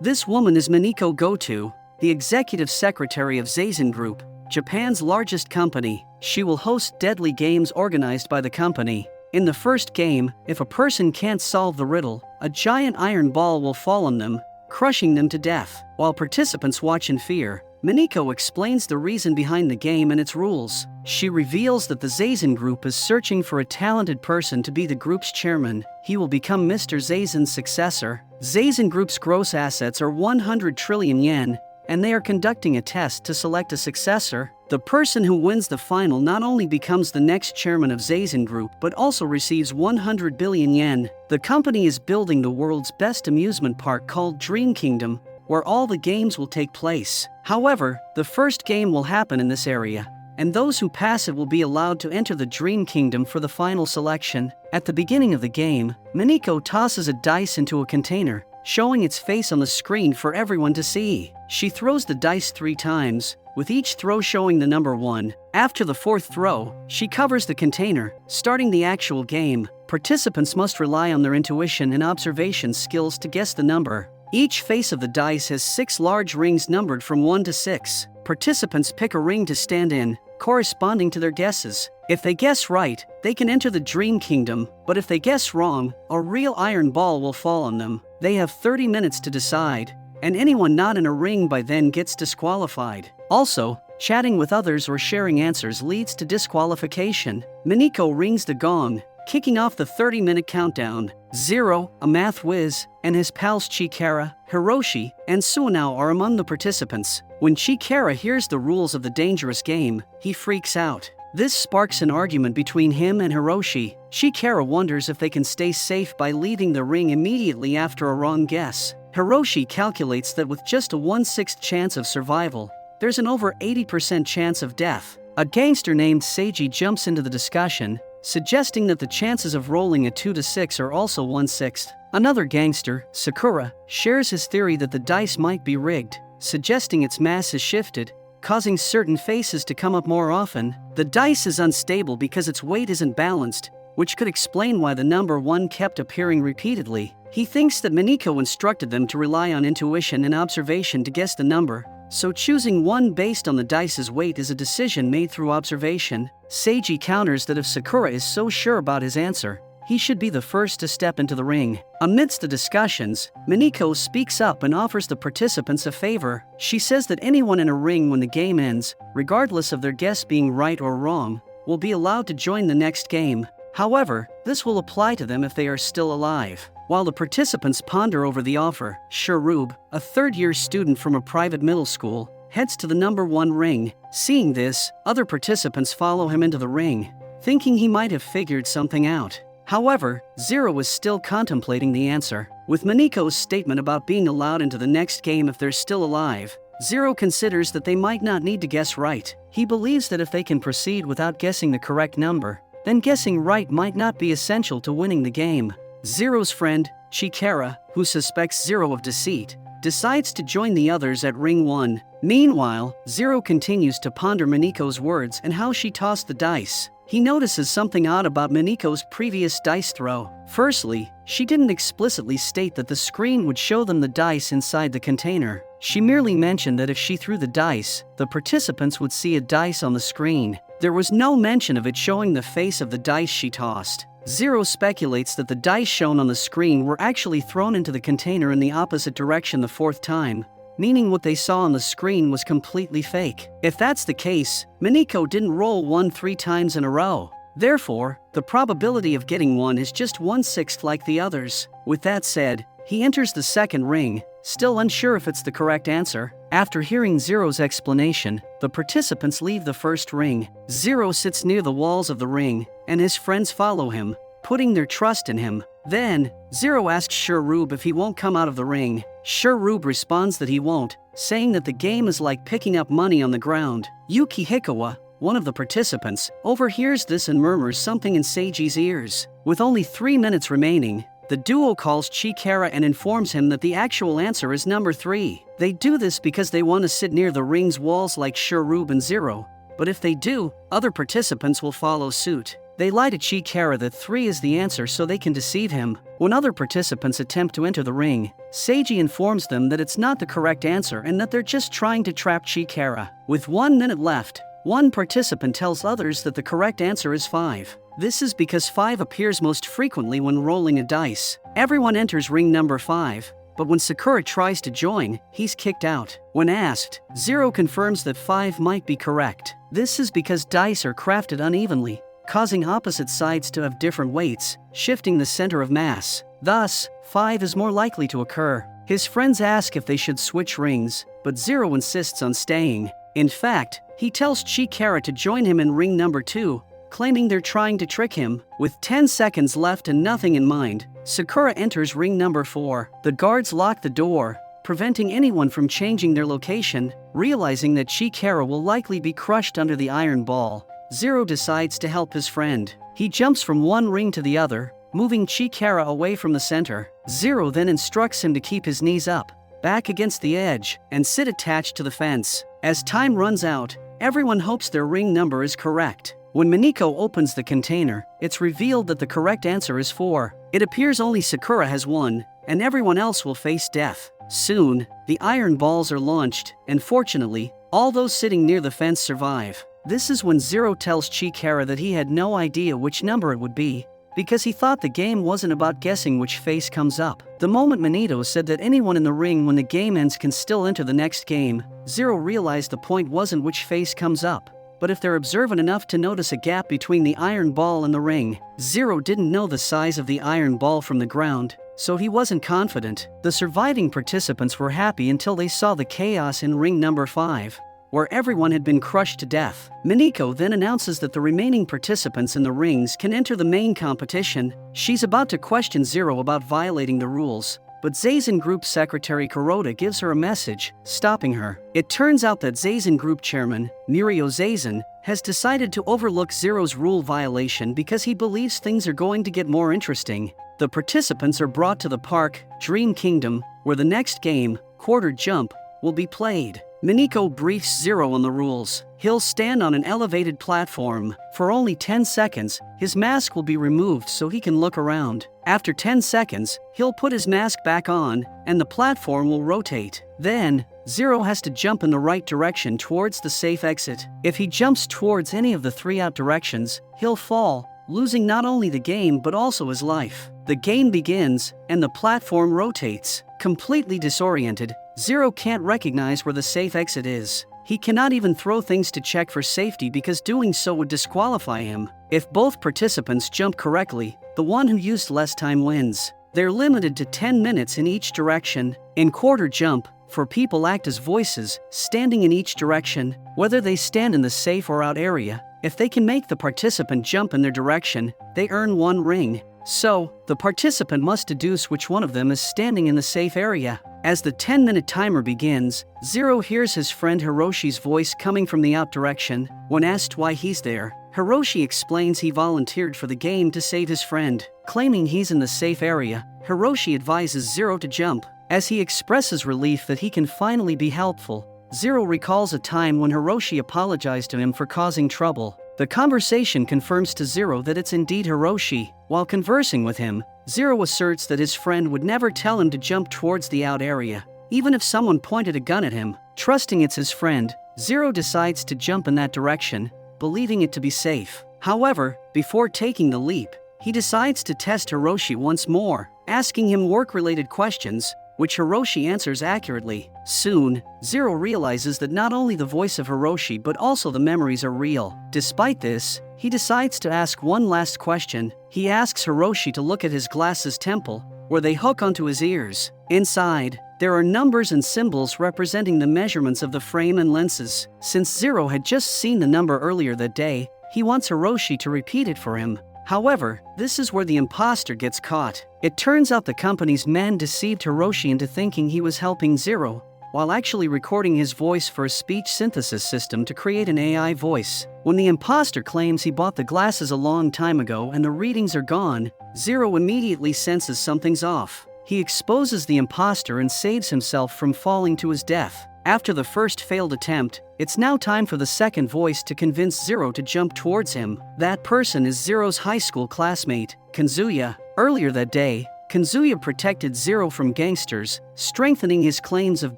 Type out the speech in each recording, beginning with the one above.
This woman is Mineko Goto, the executive secretary of Zazen Group, Japan's largest company. She will host deadly games organized by the company. In the first game, if a person can't solve the riddle, a giant iron ball will fall on them, crushing them to death. While participants watch in fear, Mineko explains the reason behind the game and its rules. She reveals that the Zazen Group is searching for a talented person to be the group's chairman. He will become Mr. Zazen's successor. Zazen Group's gross assets are 100 trillion yen, and they are conducting a test to select a successor. The person who wins the final not only becomes the next chairman of Zazen Group but also receives 100 billion yen. The company is building the world's best amusement park called Dream Kingdom, where all the games will take place. However, the first game will happen in this area, and those who pass it will be allowed to enter the Dream Kingdom for the final selection. At the beginning of the game, Mineko tosses a dice into a container, showing its face on the screen for everyone to see. She throws the dice 3 times, with each throw showing the number 1. After the 4th throw, she covers the container, starting the actual game. Participants must rely on their intuition and observation skills to guess the number. Each face of the dice has 6 large rings numbered from 1 to 6. Participants pick a ring to stand in, corresponding to their guesses. If they guess right, they can enter the Dream Kingdom, but if they guess wrong, a real iron ball will fall on them. They have 30 minutes to decide, and anyone not in a ring by then gets disqualified. Also, chatting with others or sharing answers leads to disqualification. Mineko rings the gong, kicking off the 30-minute countdown. Zero, a math whiz, and his pals Chikara, Hiroshi, and Suonao are among the participants. When Chikara hears the rules of the dangerous game, he freaks out. This sparks an argument between him and Hiroshi. Chikara wonders if they can stay safe by leaving the ring immediately after a wrong guess. Hiroshi calculates that with just a 1/6 chance of survival, there's an over 80% chance of death. A gangster named Seiji jumps into the discussion, suggesting that the chances of rolling a 2 to 6 are also 1/6. Another gangster, Sakura, shares his theory that the dice might be rigged, suggesting its mass is shifted, causing certain faces to come up more often. The dice is unstable because its weight isn't balanced, which could explain why the number 1 kept appearing repeatedly. He thinks that Mineko instructed them to rely on intuition and observation to guess the number, so choosing 1 based on the dice's weight is a decision made through observation. Seiji counters that if Sakura is so sure about his answer, he should be the first to step into the ring. Amidst the discussions, Mineko speaks up and offers the participants a favor. She says that anyone in a ring when the game ends, regardless of their guess being right or wrong, will be allowed to join the next game. However, this will apply to them if they are still alive. While the participants ponder over the offer, Shurub, a 3rd-year student from a private middle school, heads to the number 1 ring. Seeing this, other participants follow him into the ring, thinking he might have figured something out. However, Zero is still contemplating the answer. With Mineko's statement about being allowed into the next game if they're still alive, Zero considers that they might not need to guess right. He believes that if they can proceed without guessing the correct number, then guessing right might not be essential to winning the game. Zero's friend, Chikara, who suspects Zero of deceit, decides to join the others at Ring 1. Meanwhile, Zero continues to ponder Mineko's words and how she tossed the dice. He notices something odd about Mineko's previous dice throw. Firstly, she didn't explicitly state that the screen would show them the dice inside the container. She merely mentioned that if she threw the dice, the participants would see a dice on the screen. There was no mention of it showing the face of the dice she tossed. Zero speculates that the dice shown on the screen were actually thrown into the container in the opposite direction the 4th time, meaning what they saw on the screen was completely fake. If that's the case, Mineko didn't roll 1 3 times in a row. Therefore, the probability of getting 1 is just 1/6 like the others. With that said, he enters the 2nd ring, still unsure if it's the correct answer. After hearing Zero's explanation, the participants leave the 1st ring. Zero sits near the walls of the ring, and his friends follow him, putting their trust in him. Then, Zero asks Shurub if he won't come out of the ring. Shurub responds that he won't, saying that the game is like picking up money on the ground. Yuki Hikawa, one of the participants, overhears this and murmurs something in Seiji's ears. With only 3 minutes remaining, the duo calls Chikara and informs him that the actual answer is number 3. They do this because they want to sit near the ring's walls like Shurub and Zero, but if they do, other participants will follow suit. They lie to Chikara that 3 is the answer so they can deceive him. When other participants attempt to enter the ring, Seiji informs them that it's not the correct answer and that they're just trying to trap Chikara. With 1 minute left, one participant tells others that the correct answer is 5. This is because 5 appears most frequently when rolling a dice. Everyone enters ring number 5, but when Sakura tries to join, he's kicked out. When asked, Zero confirms that 5 might be correct. This is because dice are crafted unevenly, causing opposite sides to have different weights, shifting the center of mass. Thus, 5 is more likely to occur. His friends ask if they should switch rings, but Zero insists on staying. In fact, he tells Chikara to join him in ring number 2, claiming they're trying to trick him. With 10 seconds left and nothing in mind, Sakura enters ring number 4. The guards lock the door, preventing anyone from changing their location. Realizing that Chikara will likely be crushed under the iron ball, Zero decides to help his friend. He jumps from one ring to the other, moving Chikara away from the center. Zero then instructs him to keep his knees up, back against the edge, and sit attached to the fence. As time runs out, everyone hopes their ring number is correct. When Mineko opens the container, it's revealed that the correct answer is 4. It appears only Sakura has won, and everyone else will face death. Soon, the iron balls are launched, and fortunately, all those sitting near the fence survive. This is when Zero tells Chikara that he had no idea which number it would be, because he thought the game wasn't about guessing which face comes up. The moment Manito said that anyone in the ring when the game ends can still enter the next game, Zero realized the point wasn't which face comes up, but if they're observant enough to notice a gap between the iron ball and the ring. Zero didn't know the size of the iron ball from the ground, so he wasn't confident. The surviving participants were happy until they saw the chaos in ring number 5, where everyone had been crushed to death. Mineko then announces that the remaining participants in the rings can enter the main competition. She's about to question Zero about violating the rules, but Zazen Group Secretary Kuroda gives her a message, stopping her. It turns out that Zazen Group Chairman, Mirio Zazen, has decided to overlook Zero's rule violation because he believes things are going to get more interesting. The participants are brought to the park, Dream Kingdom, where the next game, Quarter Jump, will be played. Mineko briefs Zero on the rules. He'll stand on an elevated platform. For only 10 seconds, his mask will be removed so he can look around. After 10 seconds, he'll put his mask back on, and the platform will rotate. Then, Zero has to jump in the right direction towards the safe exit. If he jumps towards any of the 3 out directions, he'll fall, losing not only the game but also his life. The game begins, and the platform rotates. Completely disoriented, Zero can't recognize where the safe exit is. He cannot even throw things to check for safety because doing so would disqualify him. If both participants jump correctly, the one who used less time wins. They're limited to 10 minutes in each direction. In Quarter Jump, 4 people act as voices, standing in each direction, whether they stand in the safe or out area. If they can make the participant jump in their direction, they earn 1 ring. So, the participant must deduce which one of them is standing in the safe area. As the 10-minute timer begins, Zero hears his friend Hiroshi's voice coming from the out direction. When asked why he's there, Hiroshi explains he volunteered for the game to save his friend. Claiming he's in the safe area, Hiroshi advises Zero to jump. As he expresses relief that he can finally be helpful, Zero recalls a time when Hiroshi apologized to him for causing trouble. The conversation confirms to Zero that it's indeed Hiroshi. While conversing with him, Zero asserts that his friend would never tell him to jump towards the out area, even if someone pointed a gun at him. Trusting it's his friend, Zero decides to jump in that direction, believing it to be safe. However, before taking the leap, he decides to test Hiroshi once more, asking him work-related questions, which Hiroshi answers accurately. Soon, Zero realizes that not only the voice of Hiroshi but also the memories are real. Despite this, he decides to ask one last question. He asks Hiroshi to look at his glasses temple, where they hook onto his ears. Inside, there are numbers and symbols representing the measurements of the frame and lenses. Since Zero had just seen the number earlier that day, he wants Hiroshi to repeat it for him. However, this is where the imposter gets caught. It turns out the company's man deceived Hiroshi into thinking he was helping Zero, while actually recording his voice for a speech synthesis system to create an AI voice. When the imposter claims he bought the glasses a long time ago and the readings are gone, Zero immediately senses something's off. He exposes the imposter and saves himself from falling to his death. After the first failed attempt, it's now time for the second voice to convince Zero to jump towards him. That person is Zero's high school classmate, Kazuya. Earlier that day, Kazuya protected Zero from gangsters, strengthening his claims of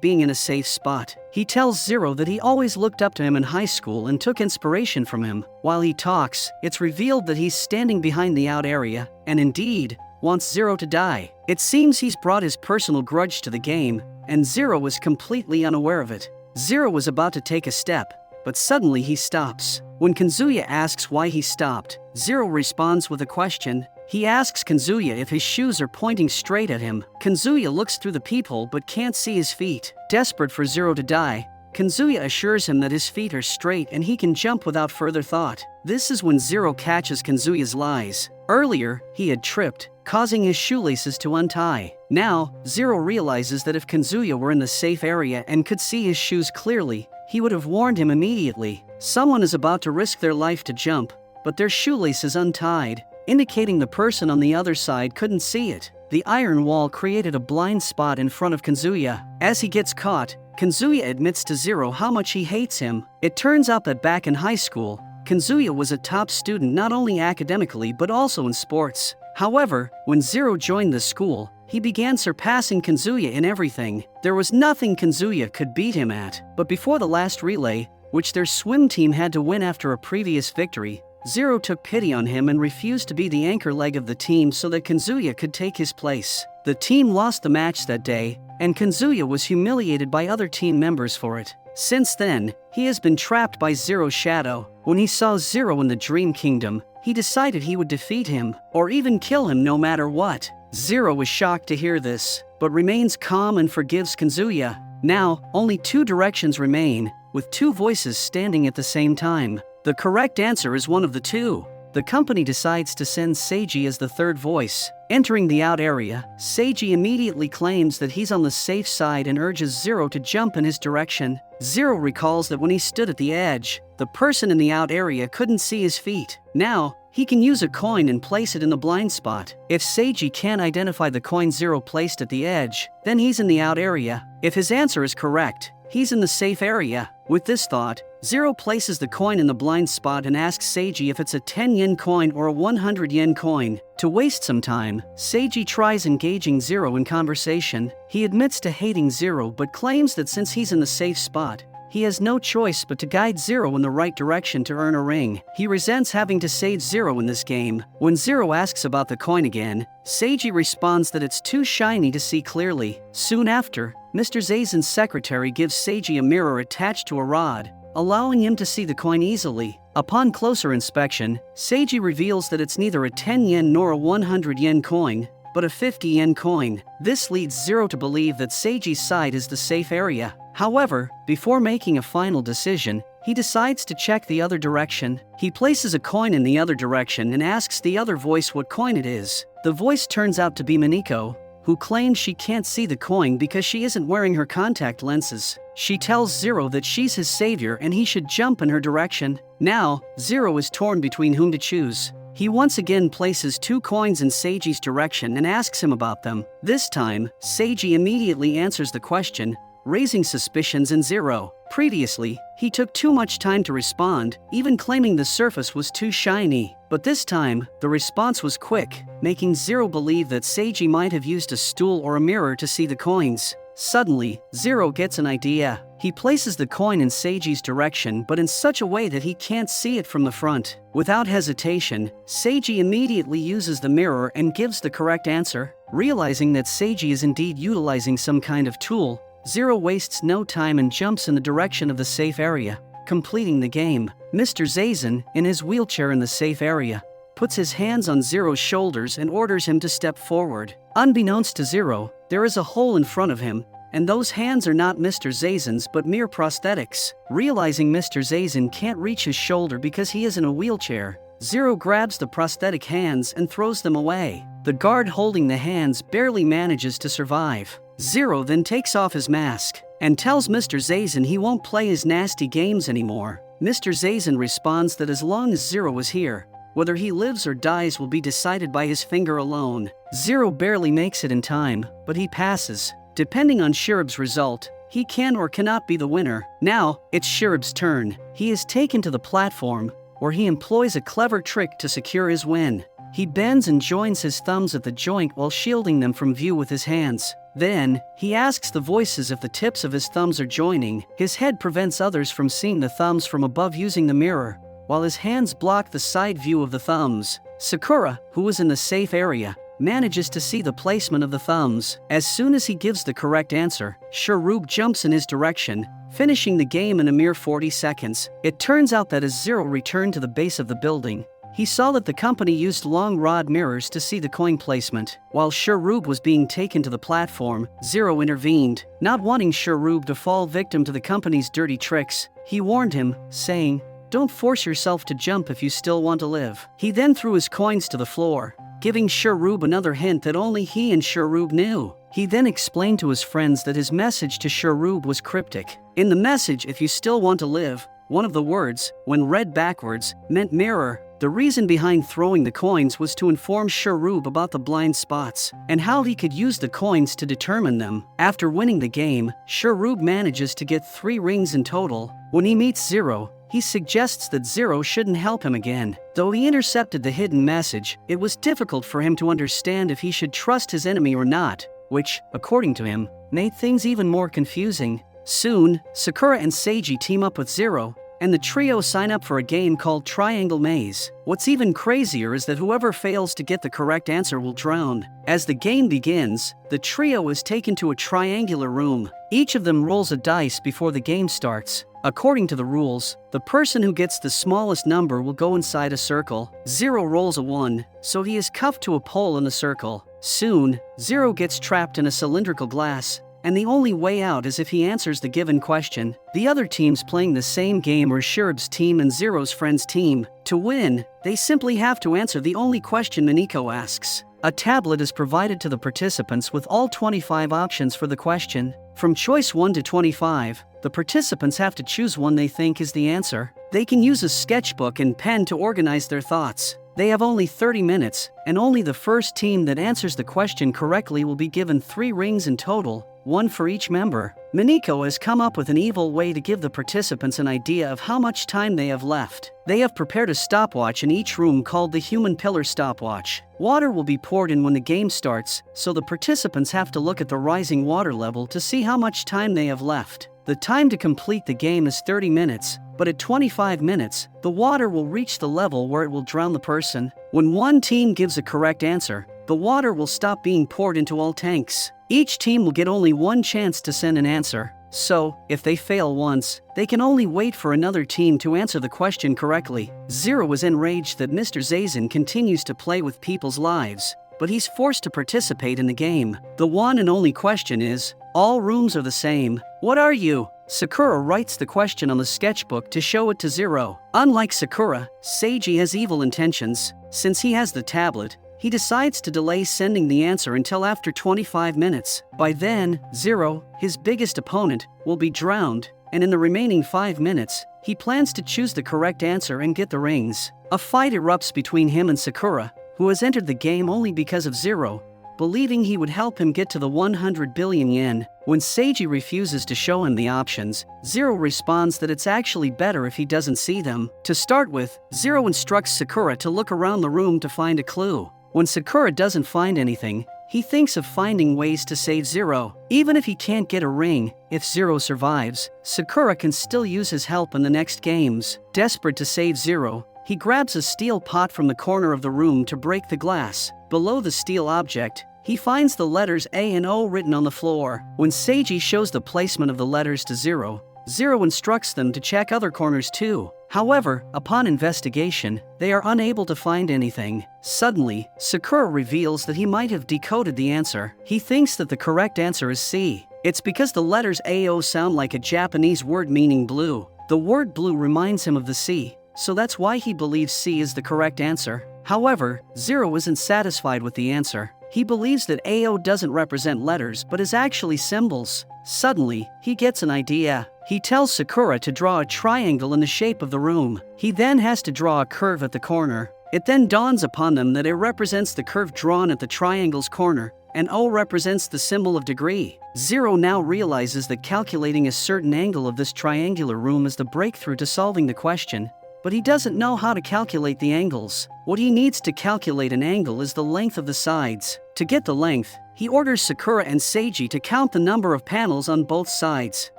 being in a safe spot. He tells Zero that he always looked up to him in high school and took inspiration from him. While he talks, it's revealed that he's standing behind the out area, and indeed, wants Zero to die. It seems he's brought his personal grudge to the game, and Zero was completely unaware of it. Zero was about to take a step, but suddenly he stops. When Kazuya asks why he stopped, Zero responds with a question. He asks Kazuya if his shoes are pointing straight at him. Kazuya looks through the peephole but can't see his feet. Desperate for Zero to die, Kazuya assures him that his feet are straight and he can jump without further thought. This is when Zero catches Kazuya's lies. Earlier, he had tripped, causing his shoelaces to untie. Now, Zero realizes that if Kazuya were in the safe area and could see his shoes clearly, he would have warned him immediately. Someone is about to risk their life to jump, but their shoelace is untied, indicating the person on the other side couldn't see it. The iron wall created a blind spot in front of Kazuya. As he gets caught, Kazuya admits to Zero how much he hates him. It turns out that back in high school, Kazuya was a top student not only academically but also in sports. However, when Zero joined the school, he began surpassing Kazuya in everything. There was nothing Kazuya could beat him at. But before the last relay, which their swim team had to win after a previous victory, Zero took pity on him and refused to be the anchor leg of the team so that Kazuya could take his place. The team lost the match that day, and Kazuya was humiliated by other team members for it. Since then, he has been trapped by Zero's shadow. When he saw Zero in the Dream Kingdom, he decided he would defeat him, or even kill him no matter what. Zero was shocked to hear this, but remains calm and forgives Kazuya. Now, only two directions remain, with two voices standing at the same time. The correct answer is one of the two. The company decides to send Seiji as the third voice. Entering the out area, Seiji immediately claims that he's on the safe side and urges Zero to jump in his direction. Zero recalls that when he stood at the edge, the person in the out area couldn't see his feet. Now, he can use a coin and place it in the blind spot. If Seiji can't identify the coin Zero placed at the edge, then he's in the out area. If his answer is correct, he's in the safe area. With this thought, Zero places the coin in the blind spot and asks Seiji if it's a 10 yen coin or a 100 yen coin. To waste some time, Seiji tries engaging Zero in conversation. He admits to hating Zero but claims that since he's in the safe spot, he has no choice but to guide Zero in the right direction to earn a ring. He resents having to save Zero in this game. When Zero asks about the coin again, Seiji responds that it's too shiny to see clearly. Soon after, Mr. Zazen's secretary gives Seiji a mirror attached to a rod, allowing him to see the coin easily. Upon closer inspection, Seiji reveals that it's neither a 10 yen nor a 100 yen coin, but a 50 yen coin. This leads Zero to believe that Seiji's side is the safe area. However, before making a final decision, he decides to check the other direction. He places a coin in the other direction and asks the other voice what coin it is. The voice turns out to be Miniko, who claims she can't see the coin because she isn't wearing her contact lenses. She tells Zero that she's his savior and he should jump in her direction. Now, Zero is torn between whom to choose. He once again places two coins in Seiji's direction and asks him about them. This time, Seiji immediately answers the question, raising suspicions in Zero. Previously, he took too much time to respond, even claiming the surface was too shiny. But this time, the response was quick, making Zero believe that Seiji might have used a stool or a mirror to see the coins. Suddenly, Zero gets an idea. He places the coin in Seiji's direction but in such a way that he can't see it from the front. Without hesitation, Seiji immediately uses the mirror and gives the correct answer. Realizing that Seiji is indeed utilizing some kind of tool, Zero wastes no time and jumps in the direction of the safe area, completing the game. Mr. Zazen, in his wheelchair in the safe area, puts his hands on Zero's shoulders and orders him to step forward. Unbeknownst to Zero, there is a hole in front of him, and those hands are not Mr. Zazen's but mere prosthetics. Realizing Mr. Zazen can't reach his shoulder because he is in a wheelchair, Zero grabs the prosthetic hands and throws them away. The guard holding the hands barely manages to survive. Zero then takes off his mask and tells Mr. Zazen he won't play his nasty games anymore. Mr. Zazen responds that as long as Zero is here, whether he lives or dies will be decided by his finger alone. Zero barely makes it in time, but he passes. Depending on Shirob's result, he can or cannot be the winner. Now, it's Shirub's turn. He is taken to the platform, where he employs a clever trick to secure his win. He bends and joins his thumbs at the joint while shielding them from view with his hands. Then, he asks the voices if the tips of his thumbs are joining. His head prevents others from seeing the thumbs from above using the mirror, while his hands block the side view of the thumbs. Sakura, who is in the safe area, manages to see the placement of the thumbs. As soon as he gives the correct answer, Shirub jumps in his direction, finishing the game in a mere 40 seconds. It turns out that as Zero returned to the base of the building, he saw that the company used long rod mirrors to see the coin placement. While Shirub was being taken to the platform, Zero intervened. Not wanting Shirub to fall victim to the company's dirty tricks, he warned him, saying, "Don't force yourself to jump if you still want to live." He then threw his coins to the floor, giving Shirub another hint that only he and Shirub knew. He then explained to his friends that his message to Shirub was cryptic. In the message, "If you still want to live," one of the words, when read backwards, meant mirror. The reason behind throwing the coins was to inform Shirub about the blind spots, and how he could use the coins to determine them. After winning the game, Shirub manages to get 3 rings in total. When he meets Zero, he suggests that Zero shouldn't help him again. Though he intercepted the hidden message, it was difficult for him to understand if he should trust his enemy or not, which, according to him, made things even more confusing. Soon, Sakura and Seiji team up with Zero, and the trio sign up for a game called Triangle Maze. What's even crazier is that whoever fails to get the correct answer will drown. As the game begins, the trio is taken to a triangular room. Each of them rolls a dice before the game starts. According to the rules, the person who gets the smallest number will go inside a circle. Zero rolls a 1, so he is cuffed to a pole in the circle. Soon, Zero gets trapped in a cylindrical glass, and the only way out is if he answers the given question. The other teams playing the same game are Shirub's team and Zero's friend's team. To win, they simply have to answer the only question Mineko asks. A tablet is provided to the participants with all 25 options for the question. From choice 1 to 25, the participants have to choose one they think is the answer. They can use a sketchbook and pen to organize their thoughts. They have only 30 minutes, and only the first team that answers the question correctly will be given 3 rings in total, 1 for each member. Mineko has come up with an evil way to give the participants an idea of how much time they have left. They have prepared a stopwatch in each room called the Human Pillar Stopwatch. Water will be poured in when the game starts, so the participants have to look at the rising water level to see how much time they have left. The time to complete the game is 30 minutes, but at 25 minutes, the water will reach the level where it will drown the person. When one team gives a correct answer, the water will stop being poured into all tanks. Each team will get only 1 chance to send an answer. So, if they fail once, they can only wait for another team to answer the question correctly. Zero is enraged that Mr. Zazen continues to play with people's lives, but he's forced to participate in the game. The one and only question is, all rooms are the same. What are you? Sakura writes the question on the sketchbook to show it to Zero. Unlike Sakura, Seiji has evil intentions. Since he has the tablet, he decides to delay sending the answer until after 25 minutes. By then, Zero, his biggest opponent, will be drowned, and in the remaining 5 minutes, he plans to choose the correct answer and get the rings. A fight erupts between him and Sakura, who has entered the game only because of Zero, believing he would help him get to the 100 billion yen. When Seiji refuses to show him the options, Zero responds that it's actually better if he doesn't see them. To start with, Zero instructs Sakura to look around the room to find a clue. When Sakura doesn't find anything, he thinks of finding ways to save Zero. Even if he can't get a ring, if Zero survives, Sakura can still use his help in the next games. Desperate to save Zero, he grabs a steel pot from the corner of the room to break the glass. Below the steel object, he finds the letters A and O written on the floor. When Seiji shows the placement of the letters to Zero, Zero instructs them to check other corners too. However, upon investigation, they are unable to find anything. Suddenly, Sakura reveals that he might have decoded the answer. He thinks that the correct answer is C. It's because the letters AO sound like a Japanese word meaning blue. The word blue reminds him of the sea, so that's why he believes C is the correct answer. However, Zero isn't satisfied with the answer. He believes that AO doesn't represent letters but is actually symbols. Suddenly, he gets an idea. He tells Sakura to draw a triangle in the shape of the room. He then has to draw a curve at the corner. It then dawns upon them that it represents the curve drawn at the triangle's corner, and O represents the symbol of degree. Zero now realizes that calculating a certain angle of this triangular room is the breakthrough to solving the question, but he doesn't know how to calculate the angles. What he needs to calculate an angle is the length of the sides. To get the length, he orders Sakura and Seiji to count the number of panels on both sides.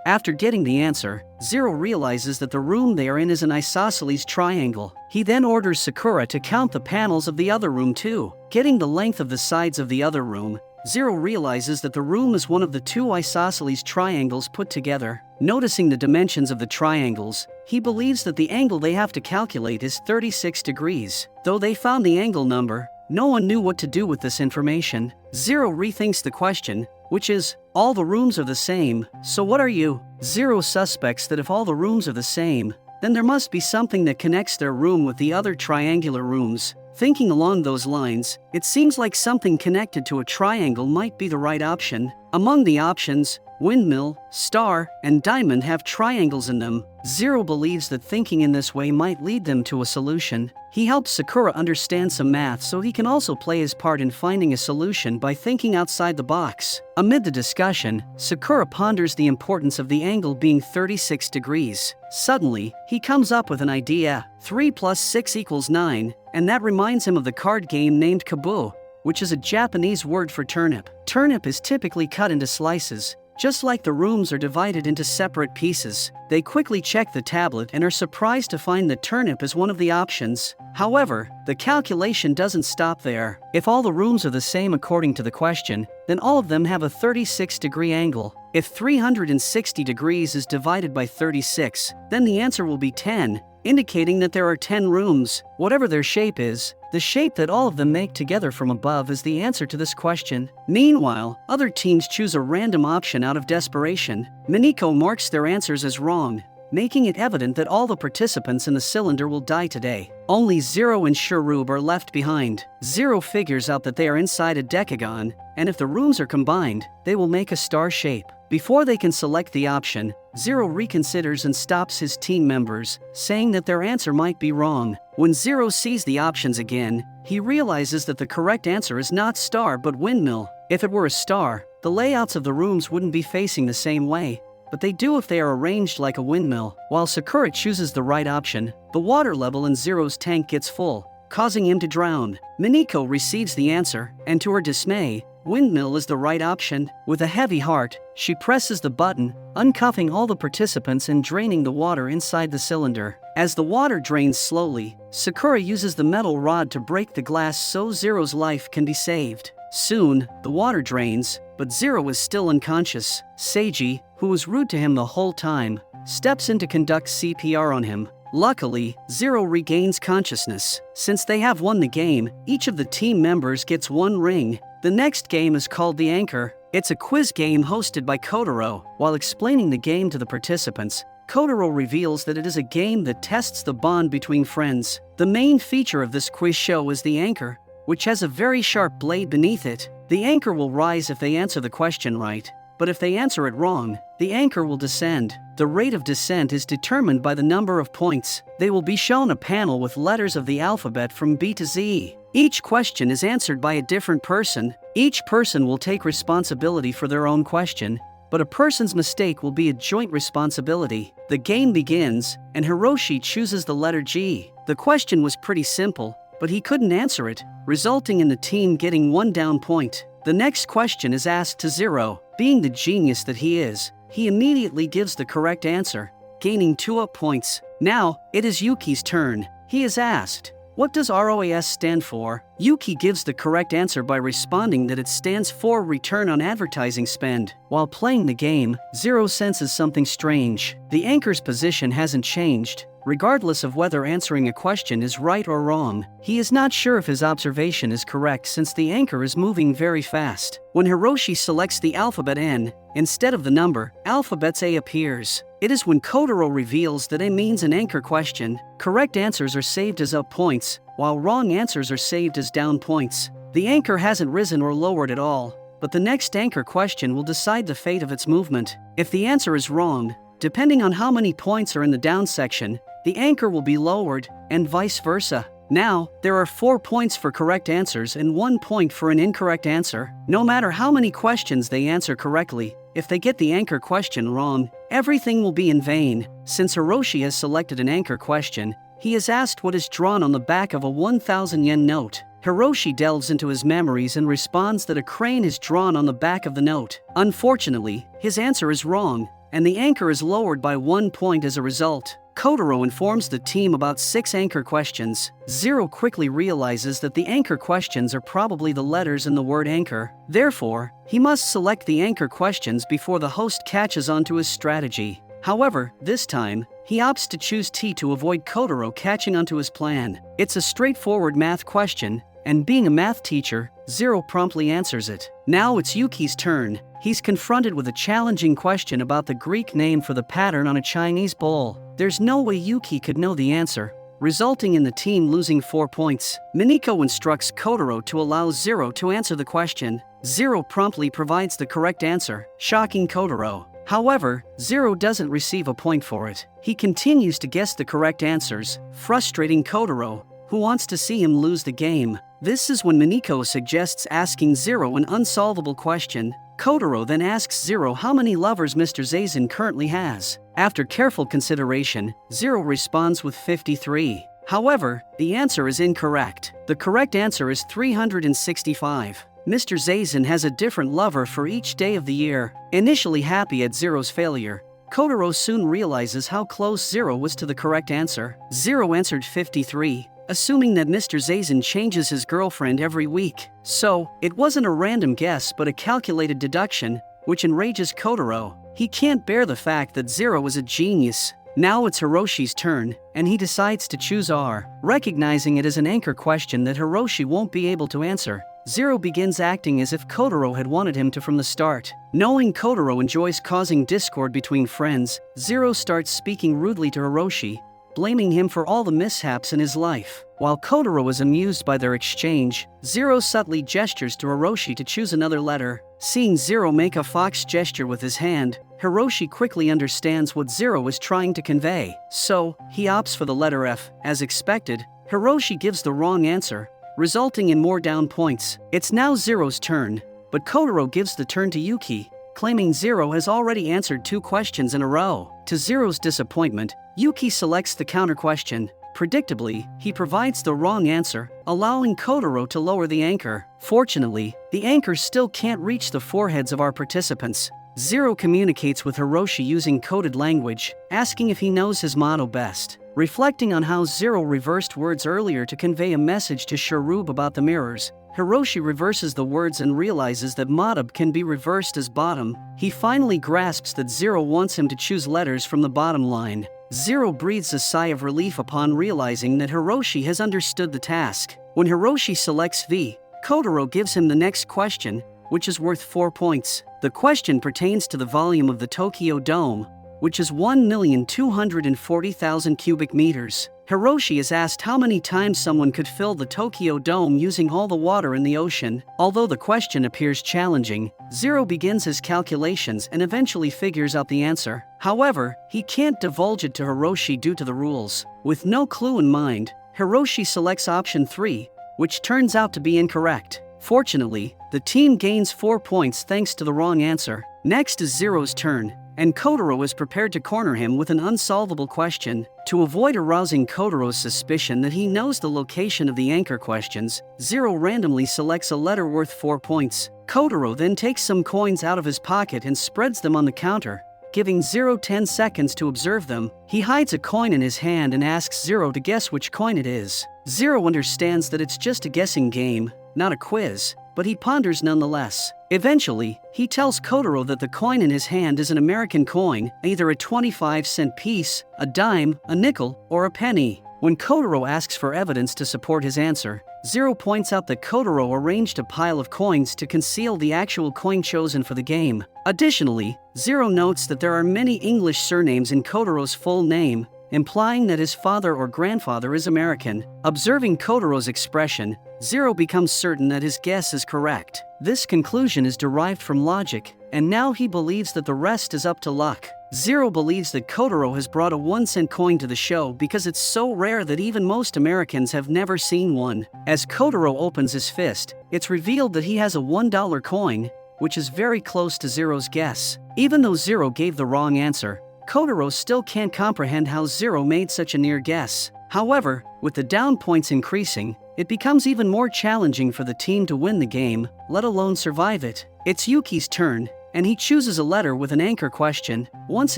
After getting the answer, Zero realizes that the room they are in is an isosceles triangle. He then orders Sakura to count the panels of the other room too. Getting the length of the sides of the other room, Zero realizes that the room is one of the two isosceles triangles put together. Noticing the dimensions of the triangles, he believes that the angle they have to calculate is 36 degrees. Though they found the angle number, no one knew what to do with this information. Zero rethinks the question, which is, all the rooms are the same, so what are you? Zero suspects that if all the rooms are the same, then there must be something that connects their room with the other triangular rooms. Thinking along those lines, it seems like something connected to a triangle might be the right option. Among the options, windmill, star, and diamond have triangles in them. Zero believes that thinking in this way might lead them to a solution. He helps Sakura understand some math so he can also play his part in finding a solution by thinking outside the box. Amid the discussion, Sakura ponders the importance of the angle being 36 degrees. Suddenly, he comes up with an idea. 3 plus 6 equals 9, and that reminds him of the card game named Kabu, which is a Japanese word for turnip. Turnip is typically cut into slices, just like the rooms are divided into separate pieces. They quickly check the tablet and are surprised to find that turnip is one of the options. However, the calculation doesn't stop there. If all the rooms are the same according to the question, then all of them have a 36-degree angle. If 360 degrees is divided by 36, then the answer will be 10, indicating that there are 10 rooms. Whatever their shape is, the shape that all of them make together from above is the answer to this question. Meanwhile, other teams choose a random option out of desperation. Mineko marks their answers as wrong, making it evident that all the participants in the cylinder will die today. Only Zero and Shurub are left behind. Zero figures out that they are inside a decagon, and if the rooms are combined, they will make a star shape. Before they can select the option, Zero reconsiders and stops his team members, saying that their answer might be wrong. When Zero sees the options again, he realizes that the correct answer is not star but windmill. If it were a star, the layouts of the rooms wouldn't be facing the same way, but they do if they are arranged like a windmill. While Sakura chooses the right option, the water level in Zero's tank gets full, causing him to drown. Mineko receives the answer, and to her dismay, windmill is the right option. With a heavy heart, she presses the button, uncuffing all the participants and draining the water inside the cylinder. As the water drains slowly, Sakura uses the metal rod to break the glass so Zero's life can be saved. Soon, the water drains, but Zero is still unconscious. Seiji, who was rude to him the whole time, steps in to conduct CPR on him. Luckily, Zero regains consciousness. Since they have won the game, each of the team members gets one ring. The next game is called The Anchor. It's a quiz game hosted by Kotaro. While explaining the game to the participants, Kotaro reveals that it is a game that tests the bond between friends. The main feature of this quiz show is the anchor, which has a very sharp blade beneath it. The anchor will rise if they answer the question right, but if they answer it wrong, the anchor will descend. The rate of descent is determined by the number of points. They will be shown a panel with letters of the alphabet from B to Z. Each question is answered by a different person. Each person will take responsibility for their own question, but a person's mistake will be a joint responsibility. The game begins, and Hiroshi chooses the letter G. The question was pretty simple, but he couldn't answer it, resulting in the team getting 1 down point. The next question is asked to Zero. Being the genius that he is, he immediately gives the correct answer, gaining 2 up points. Now, it is Yuki's turn. He is asked, what does ROAS stand for? Yuki gives the correct answer by responding that it stands for Return on Advertising Spend. While playing the game, Zero senses something strange. The anchor's position hasn't changed, regardless of whether answering a question is right or wrong. He is not sure if his observation is correct since the anchor is moving very fast. When Hiroshi selects the alphabet N, instead of the number, alphabet A appears. It is when Kotaro reveals that A means an anchor question. Correct answers are saved as up points, while wrong answers are saved as down points. The anchor hasn't risen or lowered at all, but the next anchor question will decide the fate of its movement. If the answer is wrong, depending on how many points are in the down section, the anchor will be lowered, and vice versa. Now, there are 4 points for correct answers and 1 point for an incorrect answer. No matter how many questions they answer correctly, if they get the anchor question wrong, everything will be in vain. Since Hiroshi has selected an anchor question, he is asked what is drawn on the back of a 1,000 yen note. Hiroshi delves into his memories and responds that a crane is drawn on the back of the note. Unfortunately, his answer is wrong, and the anchor is lowered by 1 point as a result. Kotaro informs the team about 6 anchor questions. Zero quickly realizes that the anchor questions are probably the letters in the word anchor. Therefore, he must select the anchor questions before the host catches on to his strategy. However, this time, he opts to choose T to avoid Kotaro catching onto his plan. It's a straightforward math question, and being a math teacher, Zero promptly answers it. Now it's Yuki's turn. He's confronted with a challenging question about the Greek name for the pattern on a Chinese bowl. There's no way Yuki could know the answer, resulting in the team losing 4 points. Mineko instructs Kotaro to allow Zero to answer the question. Zero promptly provides the correct answer, shocking Kotaro. However, Zero doesn't receive a point for it. He continues to guess the correct answers, frustrating Kotaro, who wants to see him lose the game. This is when Mineko suggests asking Zero an unsolvable question. Kotaro then asks Zero how many lovers Mr. Zazen currently has. After careful consideration, Zero responds with 53. However, the answer is incorrect. The correct answer is 365. Mr. Zazen has a different lover for each day of the year. Initially happy at Zero's failure, Kotaro soon realizes how close Zero was to the correct answer. Zero answered 53. Assuming that Mr. Zazen changes his girlfriend every week. So, it wasn't a random guess but a calculated deduction, which enrages Kotaro. He can't bear the fact that Zero is a genius. Now it's Hiroshi's turn, and he decides to choose R. Recognizing it as an anchor question that Hiroshi won't be able to answer, Zero begins acting as if Kotaro had wanted him to from the start. Knowing Kotaro enjoys causing discord between friends, Zero starts speaking rudely to Hiroshi, blaming him for all the mishaps in his life. While Kotaro is amused by their exchange, Zero subtly gestures to Hiroshi to choose another letter. Seeing Zero make a fox gesture with his hand, Hiroshi quickly understands what Zero is trying to convey. So, he opts for the letter F. As expected, Hiroshi gives the wrong answer, resulting in more down points. It's now Zero's turn, but Kotaro gives the turn to Yuki, claiming Zero has already answered 2 questions in a row. To Zero's disappointment, Yuki selects the counter question. Predictably, he provides the wrong answer, allowing Kotaro to lower the anchor. Fortunately, the anchor still can't reach the foreheads of our participants. Zero communicates with Hiroshi using coded language, asking if he knows his motto best. Reflecting on how Zero reversed words earlier to convey a message to Sharub about the mirrors, Hiroshi reverses the words and realizes that Madab can be reversed as bottom. He finally grasps that Zero wants him to choose letters from the bottom line. Zero breathes a sigh of relief upon realizing that Hiroshi has understood the task. When Hiroshi selects V, Kotaro gives him the next question, which is worth 4 points. The question pertains to the volume of the Tokyo Dome, which is 1,240,000 cubic meters. Hiroshi is asked how many times someone could fill the Tokyo Dome using all the water in the ocean. Although the question appears challenging, Zero begins his calculations and eventually figures out the answer. However, he can't divulge it to Hiroshi due to the rules. With no clue in mind, Hiroshi selects option 3, which turns out to be incorrect. Fortunately, the team gains 4 points thanks to the wrong answer. Next is Zero's turn, and Kotaro is prepared to corner him with an unsolvable question. To avoid arousing Kotaro's suspicion that he knows the location of the anchor questions, Zero randomly selects a letter worth 4 points. Kotaro then takes some coins out of his pocket and spreads them on the counter, giving Zero 10 seconds to observe them. He hides a coin in his hand and asks Zero to guess which coin it is. Zero understands that it's just a guessing game, not a quiz, but he ponders nonetheless. Eventually, he tells Kotaro that the coin in his hand is an American coin, either a 25-cent piece, a dime, a nickel, or a penny. When Kotaro asks for evidence to support his answer, Zero points out that Kotaro arranged a pile of coins to conceal the actual coin chosen for the game. Additionally, Zero notes that there are many English surnames in Kotaro's full name, implying that his father or grandfather is American. Observing Kotaro's expression, Zero becomes certain that his guess is correct. This conclusion is derived from logic, and now he believes that the rest is up to luck. Zero believes that Kotaro has brought a 1-cent coin to the show because it's so rare that even most Americans have never seen one. As Kotaro opens his fist, it's revealed that he has a $1 coin, which is very close to Zero's guess. Even though Zero gave the wrong answer, Kotaro still can't comprehend how Zero made such a near guess. However, with the down points increasing, it becomes even more challenging for the team to win the game, let alone survive it. It's Yuki's turn, and he chooses a letter with an anchor question. Once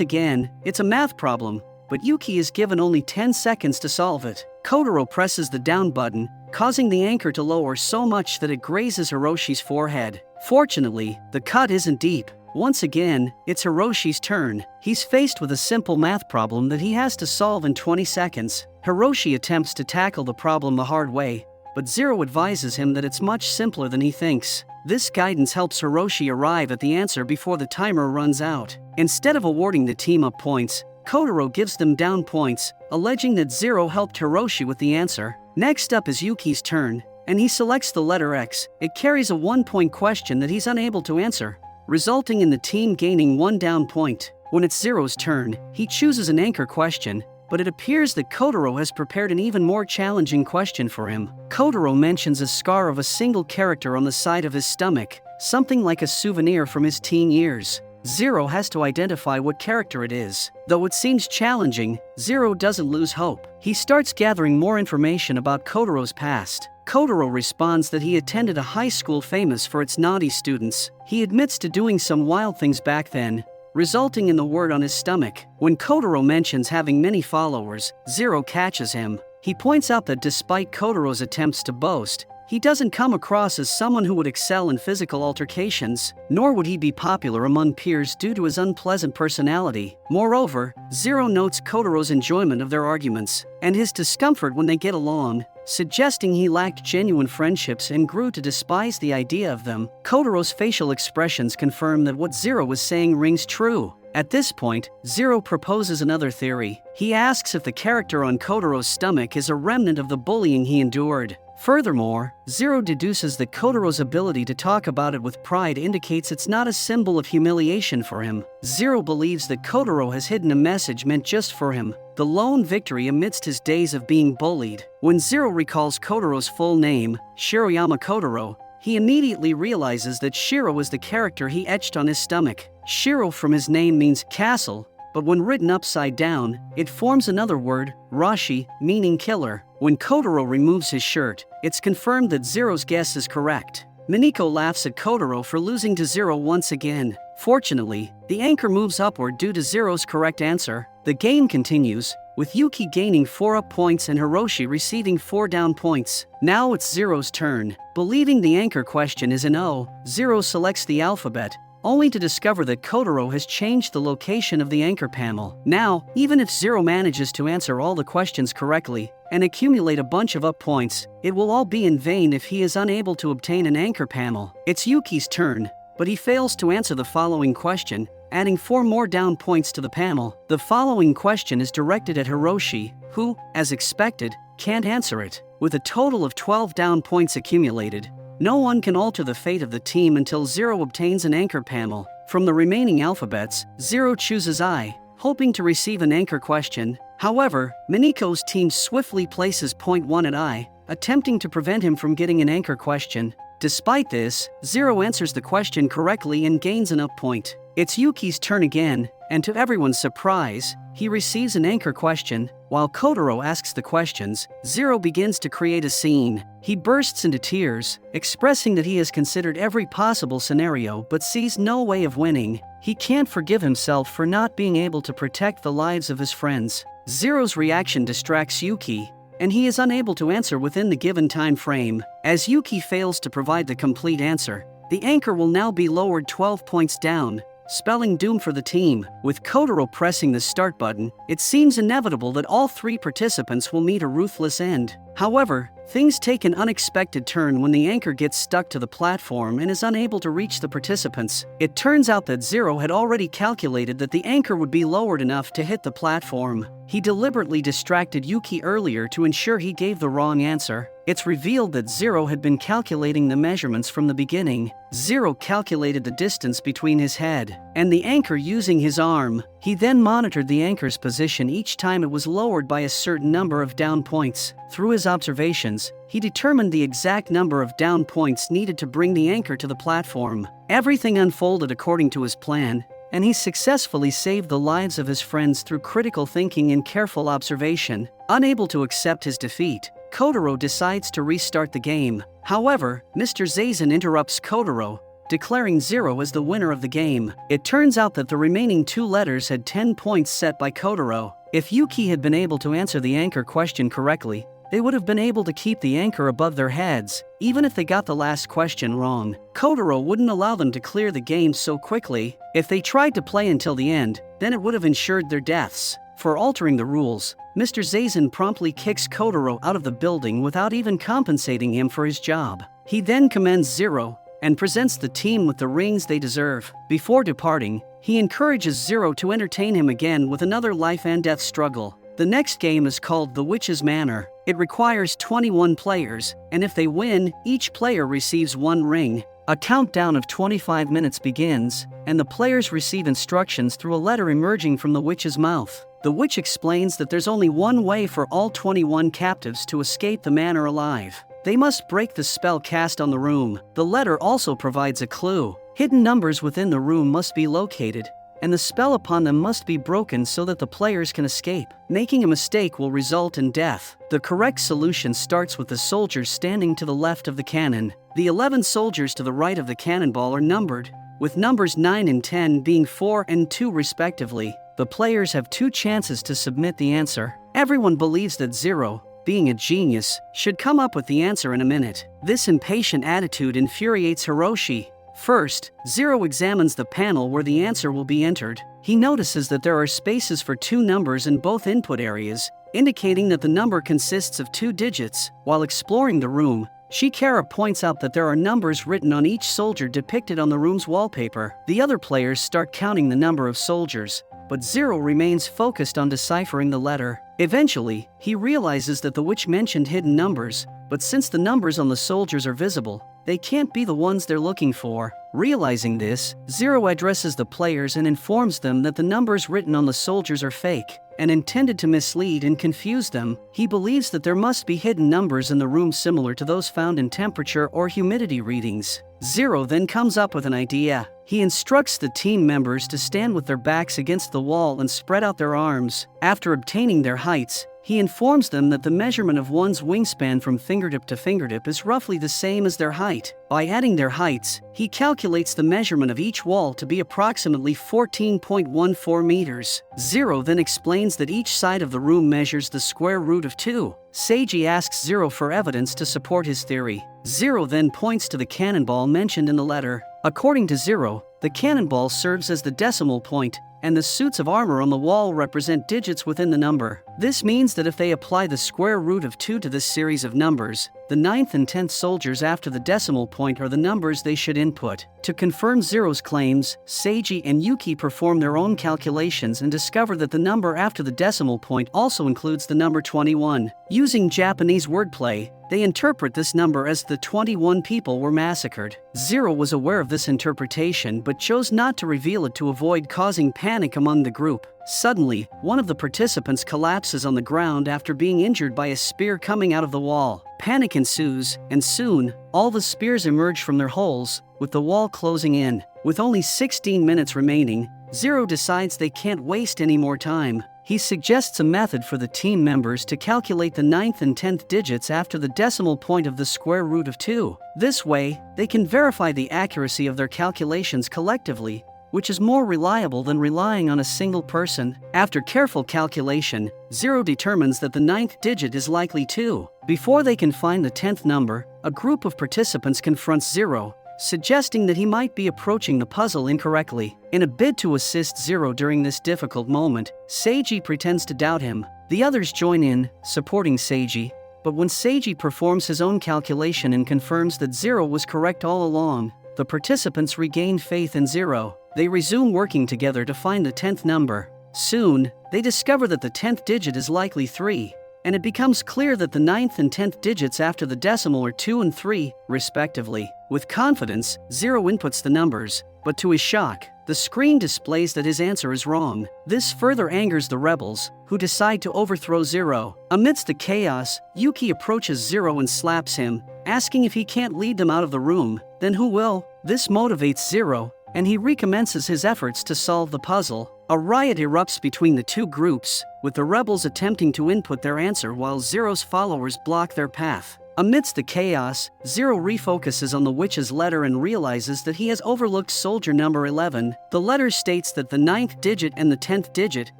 again, it's a math problem, but Yuki is given only 10 seconds to solve it. Kotaro presses the down button, causing the anchor to lower so much that it grazes Hiroshi's forehead. Fortunately, the cut isn't deep. Once again, it's Hiroshi's turn. He's faced with a simple math problem that he has to solve in 20 seconds. Hiroshi attempts to tackle the problem the hard way, but Zero advises him that it's much simpler than he thinks. This guidance helps Hiroshi arrive at the answer before the timer runs out. Instead of awarding the team up points, Kotaro gives them down points, alleging that Zero helped Hiroshi with the answer. Next up is Yuki's turn, and he selects the letter X. It carries a 1-point question that he's unable to answer, resulting in the team gaining 1 down point. When it's Zero's turn, he chooses an anchor question, but it appears that Kotaro has prepared an even more challenging question for him. Kotaro mentions a scar of a single character on the side of his stomach, something like a souvenir from his teen years. Zero has to identify what character it is. Though it seems challenging, Zero doesn't lose hope. He starts gathering more information about Kotaro's past. Kotaro responds that he attended a high school famous for its naughty students. He admits to doing some wild things back then, resulting in the word on his stomach. When Kotaro mentions having many followers, Zero catches him. He points out that despite Kotaro's attempts to boast, he doesn't come across as someone who would excel in physical altercations, nor would he be popular among peers due to his unpleasant personality. Moreover, Zero notes Kotaro's enjoyment of their arguments, and his discomfort when they get along, suggesting he lacked genuine friendships and grew to despise the idea of them. Kotaro's facial expressions confirm that what Zero was saying rings true. At this point, Zero proposes another theory. He asks if the character on Kotaro's stomach is a remnant of the bullying he endured. Furthermore, Zero deduces that Kotaro's ability to talk about it with pride indicates it's not a symbol of humiliation for him. Zero believes that Kotaro has hidden a message meant just for him, the lone victory amidst his days of being bullied. When Zero recalls Kotaro's full name, Shiroyama Kotaro, he immediately realizes that Shiro is the character he etched on his stomach. Shiro from his name means castle, but when written upside down, it forms another word, Rashi, meaning killer. When Kotaro removes his shirt, it's confirmed that Zero's guess is correct. Mineko laughs at Kotaro for losing to Zero once again. Fortunately, the anchor moves upward due to Zero's correct answer. The game continues, with Yuki gaining 4 up points and Hiroshi receiving 4 down points. Now it's Zero's turn. Believing the anchor question is an O, Zero selects the alphabet, only to discover that Kotaro has changed the location of the anchor panel. Now, even if Zero manages to answer all the questions correctly and accumulate a bunch of up points, it will all be in vain if he is unable to obtain an anchor panel. It's Yuki's turn, but he fails to answer the following question, adding 4 more down points to the panel. The following question is directed at Hiroshi, who, as expected, can't answer it. With a total of 12 down points accumulated, no one can alter the fate of the team until Zero obtains an anchor panel. From the remaining alphabets, Zero chooses I, hoping to receive an anchor question. However, Mineko's team swiftly places point 1 at I, attempting to prevent him from getting an anchor question. Despite this, Zero answers the question correctly and gains an up point. It's Yuki's turn again, and to everyone's surprise, he receives an anchor question. While Kotaro asks the questions, Zero begins to create a scene. He bursts into tears, expressing that he has considered every possible scenario but sees no way of winning. He can't forgive himself for not being able to protect the lives of his friends. Zero's reaction distracts Yuki, and he is unable to answer within the given time frame. As Yuki fails to provide the complete answer, the anchor will now be lowered 12 points down, spelling doom for the team. With Kotaro pressing the start button, it seems inevitable that all 3 participants will meet a ruthless end. However, things take an unexpected turn when the anchor gets stuck to the platform and is unable to reach the participants. It turns out that Zero had already calculated that the anchor would be lowered enough to hit the platform. He deliberately distracted Yuki earlier to ensure he gave the wrong answer. it's revealed that Zero had been calculating the measurements from the beginning. Zero calculated the distance between his head and the anchor using his arm. He then monitored the anchor's position each time it was lowered by a certain number of down points. Through his observations, he determined the exact number of down points needed to bring the anchor to the platform. Everything unfolded according to his plan, and he successfully saved the lives of his friends through critical thinking and careful observation. Unable to accept his defeat, Kotaro decides to restart the game. However, Mr. Zazen interrupts Kotaro, declaring Zero as the winner of the game. It turns out that the remaining 2 letters had 10 points set by Kotaro. If Yuki had been able to answer the anchor question correctly, they would have been able to keep the anchor above their heads, even if they got the last question wrong. Kotaro wouldn't allow them to clear the game so quickly. If they tried to play until the end, then it would have ensured their deaths. For altering the rules, Mr. Zazen promptly kicks Kotaro out of the building without even compensating him for his job. He then commends Zero and presents the team with the rings they deserve. Before departing, he encourages Zero to entertain him again with another life and death struggle. The next game is called The Witch's Manor. It requires 21 players, and if they win, each player receives 1 ring. A countdown of 25 minutes begins, and the players receive instructions through a letter emerging from the witch's mouth. The witch explains that there's only one way for all 21 captives to escape the manor alive. They must break the spell cast on the room. The letter also provides a clue. Hidden numbers within the room must be located, and the spell upon them must be broken so that the players can escape. Making a mistake will result in death. The correct solution starts with the soldiers standing to the left of the cannon. The 11 soldiers to the right of the cannonball are numbered, with numbers 9 and 10 being 4 and 2 respectively. The players have 2 chances to submit the answer. Everyone believes that Zero, being a genius, should come up with the answer in a minute. This impatient attitude infuriates Hiroshi. First, Zero examines the panel where the answer will be entered. He notices that there are spaces for 2 numbers in both input areas, indicating that the number consists of 2 digits. While exploring the room, Shikara points out that there are numbers written on each soldier depicted on the room's wallpaper. The other players start counting the number of soldiers, but Zero remains focused on deciphering the letter. Eventually, he realizes that the witch mentioned hidden numbers, but since the numbers on the soldiers are visible, they can't be the ones they're looking for. Realizing this, Zero addresses the players and informs them that the numbers written on the soldiers are fake and intended to mislead and confuse them. He believes that there must be hidden numbers in the room similar to those found in temperature or humidity readings. Zero then comes up with an idea. He instructs the team members to stand with their backs against the wall and spread out their arms. After obtaining their heights, he informs them that the measurement of one's wingspan from fingertip to fingertip is roughly the same as their height. By adding their heights, he calculates the measurement of each wall to be approximately 14.14 meters. Zero then explains that each side of the room measures the square root of 2. Seiji asks Zero for evidence to support his theory. Zero then points to the cannonball mentioned in the letter. According to Zero, the cannonball serves as the decimal point, and the suits of armor on the wall represent digits within the number. This means that if they apply the square root of 2 to this series of numbers, the 9th and 10th soldiers after the decimal point are the numbers they should input. To confirm Zero's claims, Seiji and Yuki perform their own calculations and discover that the number after the decimal point also includes the number 21. Using Japanese wordplay, they interpret this number as the 21 people were massacred. Zero was aware of this interpretation but chose not to reveal it to avoid causing panic among the group. Suddenly, one of the participants collapses on the ground after being injured by a spear coming out of the wall. Panic ensues, and soon, all the spears emerge from their holes, with the wall closing in. With only 16 minutes remaining, Zero decides they can't waste any more time. He suggests a method for the team members to calculate the 9th and 10th digits after the decimal point of the square root of 2. This way, they can verify the accuracy of their calculations collectively, which is more reliable than relying on a single person. After careful calculation, Zero determines that the 9th digit is likely 2. Before they can find the 10th number, a group of participants confronts Zero, suggesting that he might be approaching the puzzle incorrectly. In a bid to assist Zero during this difficult moment, Seiji pretends to doubt him. The others join in, supporting Seiji, but when Seiji performs his own calculation and confirms that Zero was correct all along, the participants regain faith in Zero. They resume working together to find the 10th number. Soon, they discover that the 10th digit is likely 3, and it becomes clear that the 9th and 10th digits after the decimal are 2 and 3, respectively. With confidence, Zero inputs the numbers, but to his shock, the screen displays that his answer is wrong. This further angers the rebels, who decide to overthrow Zero. Amidst the chaos, Yuki approaches Zero and slaps him, asking if he can't lead them out of the room. Then who will? This motivates Zero, and he recommences his efforts to solve the puzzle. A riot erupts between the two groups, with the rebels attempting to input their answer while Zero's followers block their path. Amidst the chaos, Zero refocuses on the witch's letter and realizes that he has overlooked soldier number 11. The letter states that the 9th digit and the 10th digit,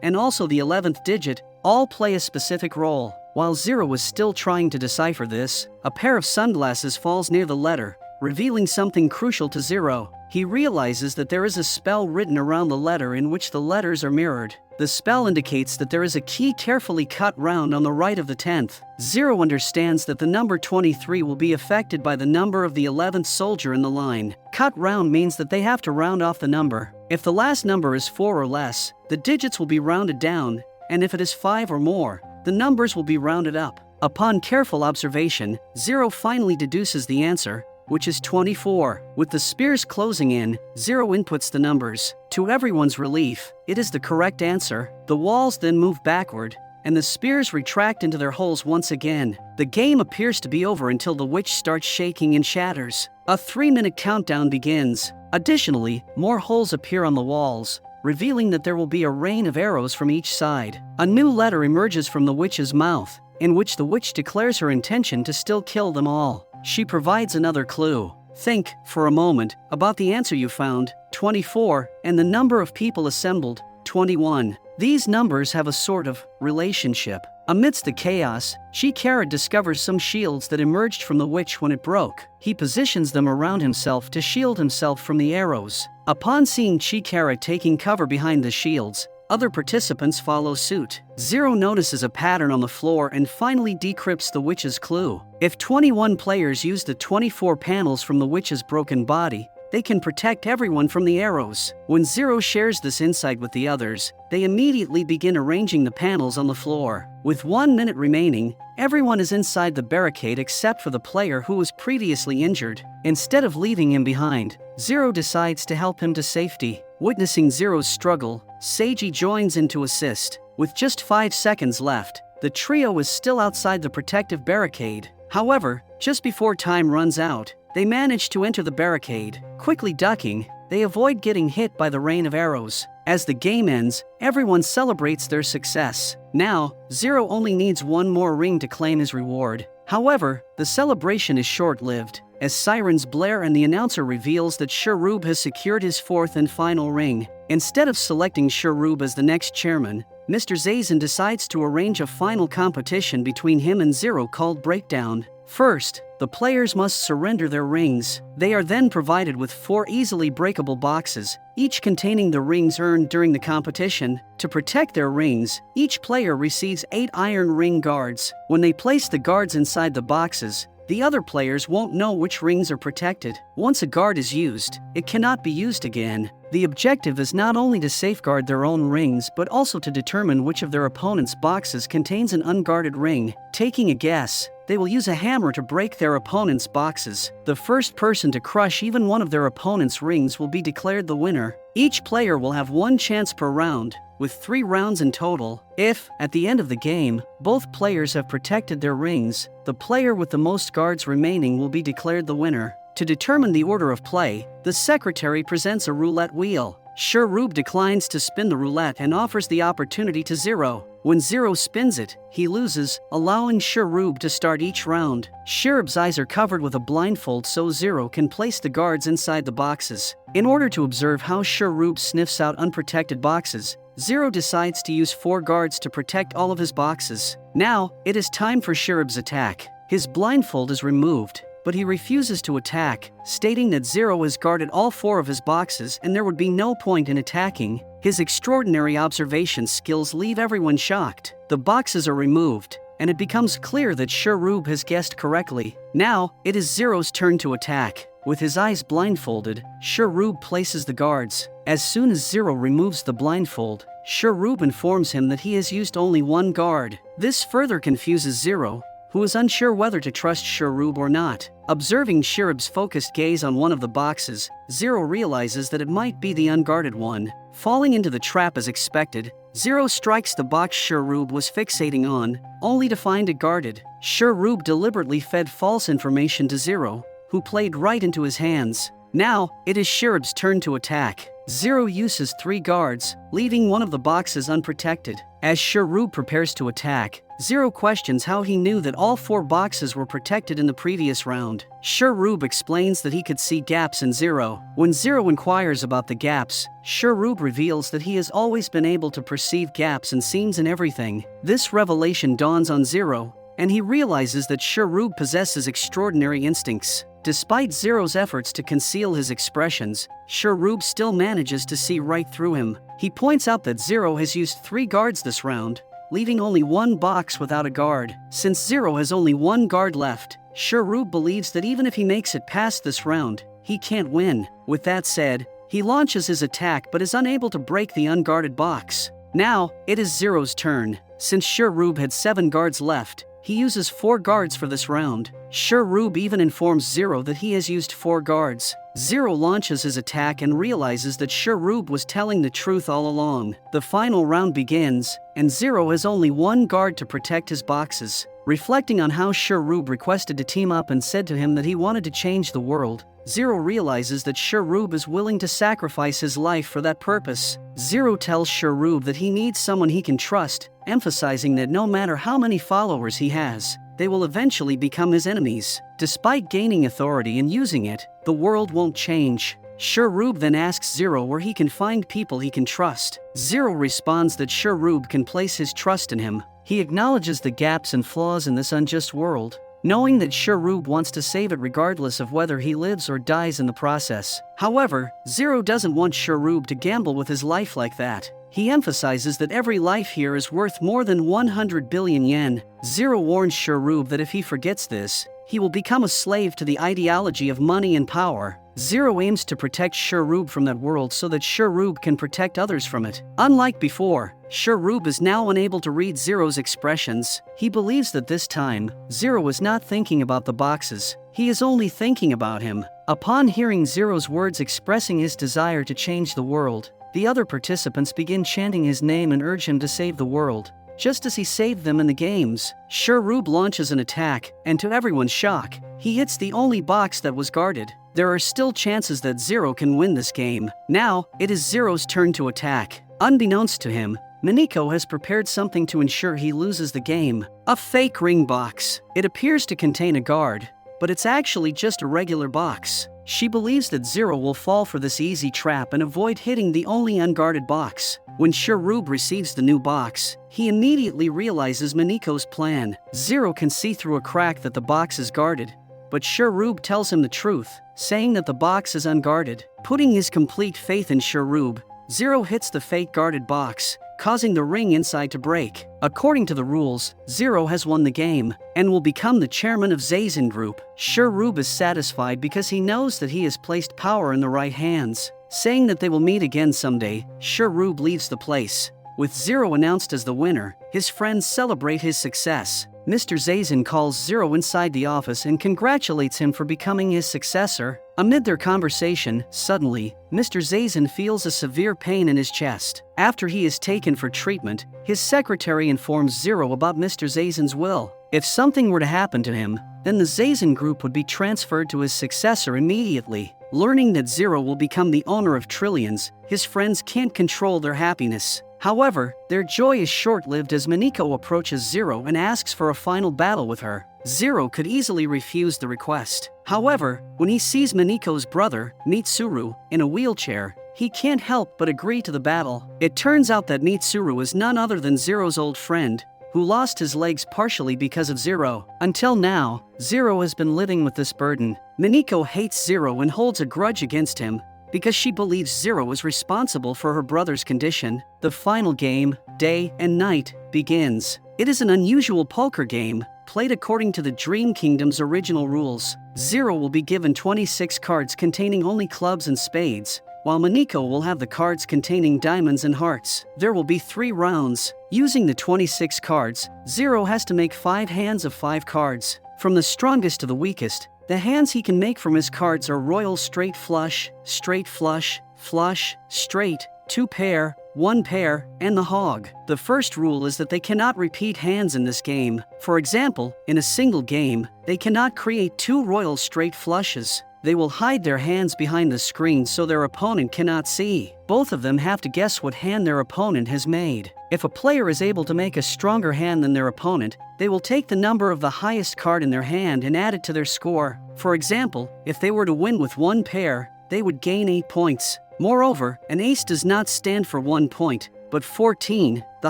and also the 11th digit, all play a specific role. While Zero is still trying to decipher this, a pair of sunglasses falls near the letter, revealing something crucial to Zero. He realizes that there is a spell written around the letter in which the letters are mirrored. The spell indicates that there is a key carefully cut round on the right of the 10th. Zero understands that the number 23 will be affected by the number of the 11th soldier in the line. Cut round means that they have to round off the number. If the last number is 4 or less, the digits will be rounded down, and if it is 5 or more, the numbers will be rounded up. Upon careful observation, Zero finally deduces the answer, which is 24. With the spears closing in, Zero inputs the numbers. To everyone's relief, it is the correct answer. The walls then move backward, and the spears retract into their holes once again. The game appears to be over until the witch starts shaking and shatters. A 3-minute countdown begins. Additionally, more holes appear on the walls, revealing that there will be a rain of arrows from each side. A new letter emerges from the witch's mouth, in which the witch declares her intention to still kill them all. She provides another clue. Think, for a moment, about the answer you found, 24, and the number of people assembled, 21. These numbers have a sort of relationship. Amidst the chaos, Chikara discovers some shields that emerged from the witch when it broke. He positions them around himself to shield himself from the arrows. Upon seeing Chikara taking cover behind the shields, other participants follow suit. Zero notices a pattern on the floor and finally decrypts the witch's clue. If 21 players use the 24 panels from the witch's broken body, they can protect everyone from the arrows. When Zero shares this insight with the others, they immediately begin arranging the panels on the floor. With 1 minute remaining, everyone is inside the barricade except for the player who was previously injured. Instead of leaving him behind, Zero decides to help him to safety. Witnessing Zero's struggle, Seiji joins in to assist. With just 5 seconds left, the trio is still outside the protective barricade. However, just before time runs out, they manage to enter the barricade. Quickly ducking, they avoid getting hit by the rain of arrows. As the game ends, everyone celebrates their success. Now, Zero only needs one more ring to claim his reward. However, the celebration is short-lived, as sirens blare and the announcer reveals that Shurub has secured his 4th and final ring. Instead of selecting Shurub as the next chairman, Mr. Zazen decides to arrange a final competition between him and Zero called Breakdown. First, the players must surrender their rings. They are then provided with 4 easily breakable boxes, each containing the rings earned during the competition. To protect their rings, each player receives 8 iron ring guards. When they place the guards inside the boxes, the other players won't know which rings are protected. Once a guard is used, it cannot be used again. The objective is not only to safeguard their own rings but also to determine which of their opponent's boxes contains an unguarded ring. Taking a guess, they will use a hammer to break their opponent's boxes. The first person to crush even one of their opponent's rings will be declared the winner. Each player will have 1 chance per round, with 3 rounds in total. If, at the end of the game, both players have protected their rings, the player with the most guards remaining will be declared the winner. To determine the order of play, the secretary presents a roulette wheel. Shurub declines to spin the roulette and offers the opportunity to Zero. When Zero spins it, he loses, allowing Shurub to start each round. Shurub's eyes are covered with a blindfold so Zero can place the guards inside the boxes. In order to observe how Shurub sniffs out unprotected boxes, Zero decides to use 4 guards to protect all of his boxes. Now, it is time for Shurub's attack. His blindfold is removed, but he refuses to attack, stating that Zero has guarded all 4 of his boxes and there would be no point in attacking. His extraordinary observation skills leave everyone shocked. The boxes are removed, and it becomes clear that Shurub has guessed correctly. Now, it is Zero's turn to attack. With his eyes blindfolded, Shurub places the guards. As soon as Zero removes the blindfold, Sherub informs him that he has used only one guard. This further confuses Zero, who is unsure whether to trust Sherub or not. Observing Sherub's focused gaze on one of the boxes, Zero realizes that it might be the unguarded one. Falling into the trap as expected, Zero strikes the box Sherub was fixating on, only to find it guarded. Sherub deliberately fed false information to Zero, who played right into his hands. Now, it is Sherub's turn to attack. Zero uses 3 guards, leaving one of the boxes unprotected. As Sherub prepares to attack, Zero questions how he knew that all 4 boxes were protected in the previous round. Sherub explains that he could see gaps in Zero. When Zero inquires about the gaps, Sherub reveals that he has always been able to perceive gaps and seams in everything. This revelation dawns on Zero, and he realizes that Sherub possesses extraordinary instincts. Despite Zero's efforts to conceal his expressions, Sherub still manages to see right through him. He points out that Zero has used 3 guards this round, leaving only 1 box without a guard. Since Zero has only 1 guard left, Sherub believes that even if he makes it past this round, he can't win. With that said, he launches his attack but is unable to break the unguarded box. Now, it is Zero's turn. Since Sherub had 7 guards left, he uses 4 guards for this round. Sherub even informs Zero that he has used 4 guards. Zero launches his attack and realizes that Sherub was telling the truth all along. The final round begins, and Zero has only 1 guard to protect his boxes. Reflecting on how Sherub requested to team up and said to him that he wanted to change the world, Zero realizes that Sherub is willing to sacrifice his life for that purpose. Zero tells Sherub that he needs someone he can trust, emphasizing that no matter how many followers he has, they will eventually become his enemies. Despite gaining authority and using it, the world won't change. Sherub then asks Zero where he can find people he can trust. Zero responds that Sherub can place his trust in him. He acknowledges the gaps and flaws in this unjust world, knowing that Sherub wants to save it regardless of whether he lives or dies in the process. However, Zero doesn't want Sherub to gamble with his life like that. He emphasizes that every life here is worth more than 100 billion yen. Zero warns Sherub that if he forgets this, he will become a slave to the ideology of money and power. Zero aims to protect Sherub from that world so that Sherub can protect others from it. Unlike before, Sherub is now unable to read Zero's expressions. He believes that this time, Zero is not thinking about the boxes. He is only thinking about him. Upon hearing Zero's words expressing his desire to change the world, the other participants begin chanting his name and urge him to save the world, just as he saved them in the games. Sherub launches an attack, and to everyone's shock, he hits the only box that was guarded. There are still chances that Zero can win this game. Now, it is Zero's turn to attack. Unbeknownst to him, Mineko has prepared something to ensure he loses the game. A fake ring box. It appears to contain a guard, but it's actually just a regular box. She believes that Zero will fall for this easy trap and avoid hitting the only unguarded box. When Sherub receives the new box, he immediately realizes Mineko's plan. Zero can see through a crack that the box is guarded, but Sherub tells him the truth, saying that the box is unguarded. Putting his complete faith in Sherub, Zero hits the fake guarded box, causing the ring inside to break. According to the rules, Zero has won the game, and will become the chairman of Zazen Group. Sherub is satisfied because he knows that he has placed power in the right hands. Saying that they will meet again someday, Sherub leaves the place. With Zero announced as the winner, his friends celebrate his success. Mr. Zazen calls Zero inside the office and congratulates him for becoming his successor. Amid their conversation, suddenly, Mr. Zazen feels a severe pain in his chest. After he is taken for treatment, his secretary informs Zero about Mr. Zazen's will. If something were to happen to him, then the Zazen Group would be transferred to his successor immediately. Learning that Zero will become the owner of trillions, his friends can't control their happiness. However, their joy is short-lived as Mineko approaches Zero and asks for a final battle with her. Zero could easily refuse the request. However, when he sees Mineko's brother, Mitsuru, in a wheelchair, he can't help but agree to the battle. It turns out that Mitsuru is none other than Zero's old friend, who lost his legs partially because of Zero. Until now, Zero has been living with this burden. Mineko hates Zero and holds a grudge against him, because she believes Zero is responsible for her brother's condition. The final game, Day and Night, begins. It is an unusual poker game, played according to the Dream Kingdom's original rules. Zero will be given 26 cards containing only clubs and spades, while Miniko will have the cards containing diamonds and hearts. There will be 3 rounds. Using the 26 cards, Zero has to make 5 hands of 5 cards. From the strongest to the weakest, the hands he can make from his cards are Royal Straight Flush, Flush, Straight, 2 pair, 1 pair, and the Hog. The first rule is that they cannot repeat hands in this game. For example, in a single game, they cannot create 2 Royal Straight Flushes. They will hide their hands behind the screen so their opponent cannot see. Both of them have to guess what hand their opponent has made. If a player is able to make a stronger hand than their opponent, they will take the number of the highest card in their hand and add it to their score. For example, if they were to win with 1 pair, they would gain 8 points. Moreover, an ace does not stand for 1 point, but 14, the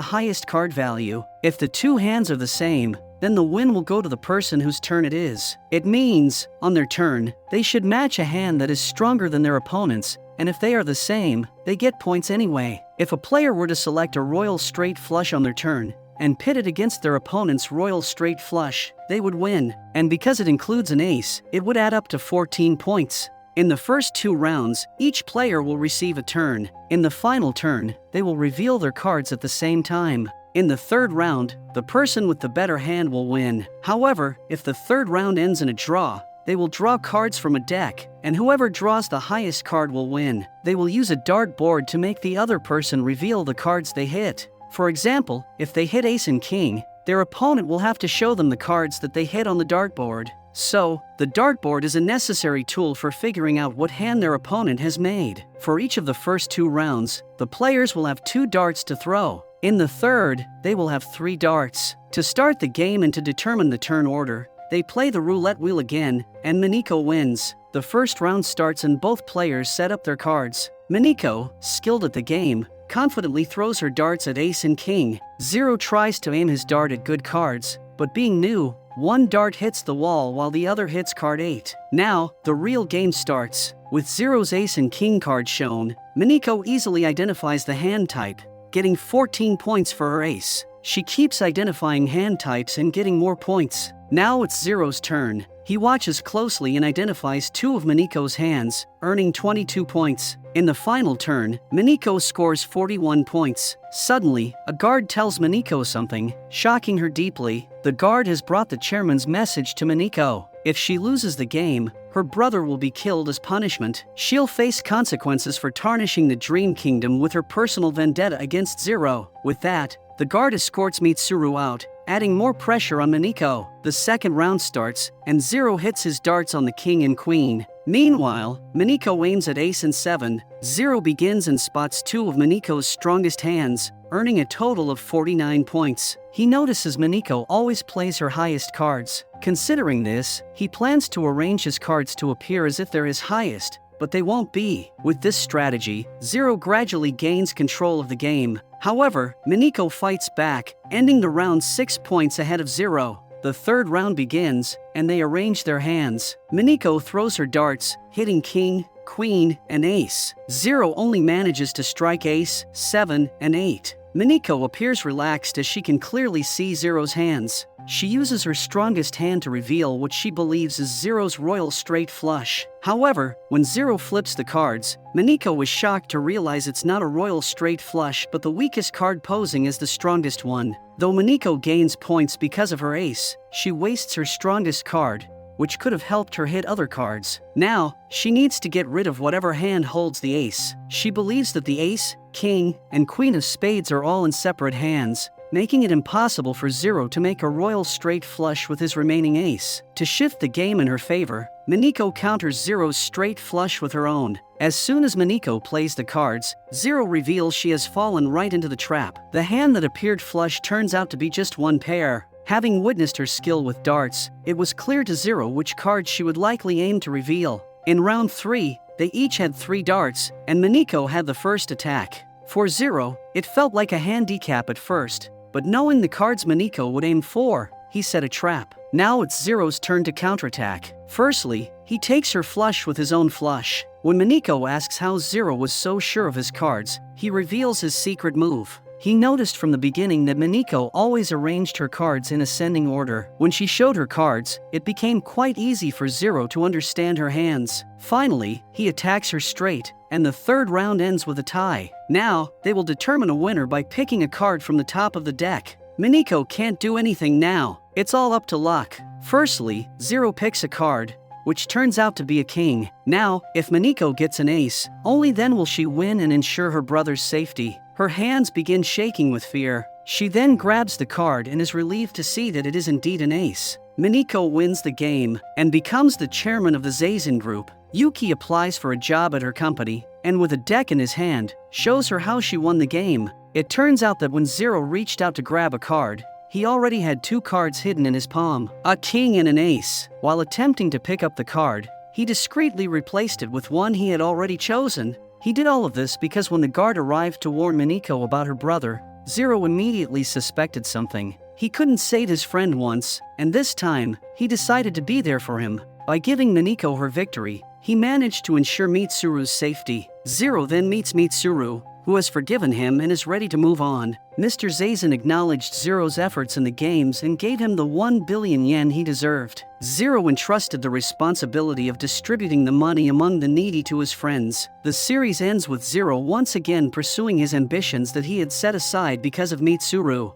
highest card value. If the 2 hands are the same, then the win will go to the person whose turn it is. It means, on their turn, they should match a hand that is stronger than their opponent's, and if they are the same, they get points anyway. If a player were to select a Royal Straight Flush on their turn, and pit it against their opponent's Royal Straight Flush, they would win. And because it includes an ace, it would add up to 14 points. In the first 2 rounds, each player will receive a turn. In the final turn, they will reveal their cards at the same time. In the 3rd round, the person with the better hand will win. However, if the 3rd round ends in a draw, they will draw cards from a deck, and whoever draws the highest card will win. They will use a dart board to make the other person reveal the cards they hit. For example, if they hit ace and king, their opponent will have to show them the cards that they hit on the dartboard. So, the dartboard is a necessary tool for figuring out what hand their opponent has made. For each of the first 2 rounds, the players will have 2 darts to throw. In the 3rd, they will have 3 darts. To start the game and to determine the turn order, they play the roulette wheel again, and Miniko wins. The first round starts and both players set up their cards. Miniko, skilled at the game, confidently throws her darts at ace and king. Zero tries to aim his dart at good cards, but being new, 1 dart hits the wall while the other hits card 8. Now, the real game starts. With Zero's ace and king card shown, Miniko easily identifies the hand type, getting 14 points for her ace. She keeps identifying hand types and getting more points. Now it's Zero's turn. He watches closely and identifies 2 of Miniko's hands, earning 22 points. In the final turn, Miniko scores 41 points. Suddenly, a guard tells Miniko something, shocking her deeply. The guard has brought the chairman's message to Miniko. If she loses the game, her brother will be killed as punishment. She'll face consequences for tarnishing the Dream Kingdom with her personal vendetta against Zero. With that, the guard escorts Mitsuru out, adding more pressure on Miniko. The 2nd round starts, and Zero hits his darts on the king and queen. Meanwhile, Miniko aims at ace and 7. Zero begins and spots 2 of Miniko's strongest hands, earning a total of 49 points. He notices Miniko always plays her highest cards. Considering this, he plans to arrange his cards to appear as if they're his highest, but they won't be. With this strategy, Zero gradually gains control of the game. However, Miniko fights back, ending the round 6 points ahead of Zero. The 3rd round begins, and they arrange their hands. Miniko throws her darts, hitting king, queen, and ace. Zero only manages to strike ace, 7, and 8. Miniko appears relaxed as she can clearly see Zero's hands. She uses her strongest hand to reveal what she believes is Zero's Royal Straight Flush. However, when Zero flips the cards, Miniko is shocked to realize it's not a Royal Straight Flush but the weakest card posing as the strongest one. Though Miniko gains points because of her ace, she wastes her strongest card, which could have helped her hit other cards. Now, she needs to get rid of whatever hand holds the ace. She believes that the ace, king, and queen of spades are all in separate hands, making it impossible for Zero to make a Royal Straight Flush with his remaining ace. To shift the game in her favor, Miniko counters Zero's straight flush with her own. As soon as Miniko plays the cards, Zero reveals she has fallen right into the trap. The hand that appeared flush turns out to be just 1 pair. Having witnessed her skill with darts, it was clear to Zero which cards she would likely aim to reveal. In round 3, they each had 3 darts, and Miniko had the first attack. For Zero, it felt like a handicap at first, but knowing the cards Miniko would aim for, he set a trap. Now it's Zero's turn to counterattack. Firstly, he takes her flush with his own flush. When Miniko asks how Zero was so sure of his cards, he reveals his secret move. He noticed from the beginning that Miniko always arranged her cards in ascending order. When she showed her cards, it became quite easy for Zero to understand her hands. Finally, he attacks her straight, and the third round ends with a tie. Now, they will determine a winner by picking a card from the top of the deck. Miniko can't do anything now. It's all up to luck. Firstly, Zero picks a card, which turns out to be a king. Now, if Miniko gets an ace, only then will she win and ensure her brother's safety. Her hands begin shaking with fear. She then grabs the card and is relieved to see that it is indeed an ace. Miniko wins the game and becomes the chairman of the Zazen group. Yuki applies for a job at her company, and with a deck in his hand, shows her how she won the game. It turns out that when Zero reached out to grab a card, he already had 2 cards hidden in his palm, a king and an ace. While attempting to pick up the card, he discreetly replaced it with one he had already chosen. He did all of this because when the guard arrived to warn Miniko about her brother, Zero immediately suspected something. He couldn't save his friend once, and this time, he decided to be there for him. By giving Miniko her victory, he managed to ensure Mitsuru's safety. Zero then meets Mitsuru, who has forgiven him and is ready to move on. Mr. Zazen acknowledged Zero's efforts in the games and gave him the 1 billion yen he deserved. Zero entrusted the responsibility of distributing the money among the needy to his friends. The series ends with Zero once again pursuing his ambitions that he had set aside because of Mitsuru.